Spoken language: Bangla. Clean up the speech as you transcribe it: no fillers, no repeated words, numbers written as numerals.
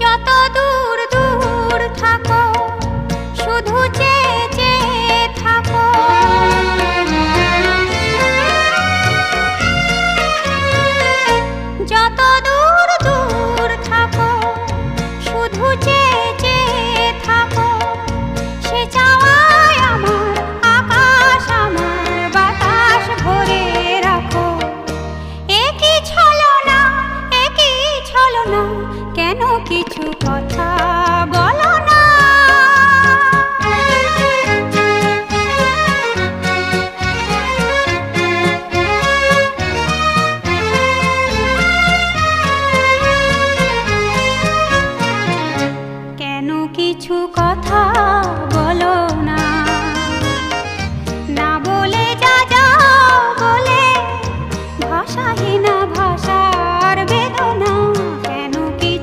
যত দূর দূর থাকো শুধু চেয়ে চেয়ে থাকো। যত দূর দূর থাকো শুধু চেয়ে চেয়ে থাকো। সে চাওয়ায় আমার আকাশ আমার বাতাস ভরে রাখো। একই ছলনা একই ছলনা, কেন কিছু কথা বলো না? কেন কিছু